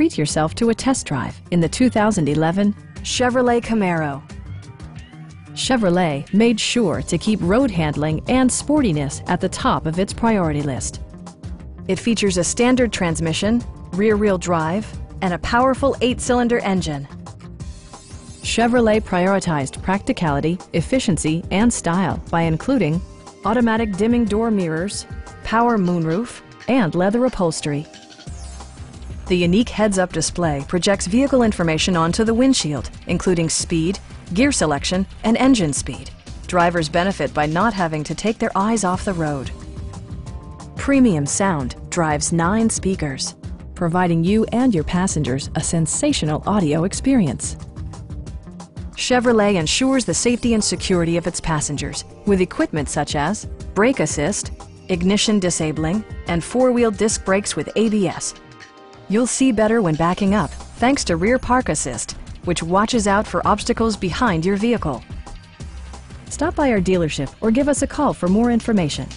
treat yourself to a test drive in the 2011 Chevrolet Camaro. Chevrolet made sure to keep road handling and sportiness at the top of its priority list. It features a standard transmission, rear-wheel drive, and a powerful 8-cylinder engine. Chevrolet prioritized practicality, efficiency, and style by including automatic dimming door mirrors, power moonroof, and leather upholstery. The unique heads-up display projects vehicle information onto the windshield, including speed, gear selection, and engine speed. Drivers benefit by not having to take their eyes off the road. Premium sound drives 9 speakers, providing you and your passengers a sensational audio experience. Chevrolet ensures the safety and security of its passengers with equipment such as brake assist, ignition disabling, and 4-wheel disc brakes with ABS. You'll see better when backing up thanks to rear park assist, which watches out for obstacles behind your vehicle. Stop by our dealership or give us a call for more information.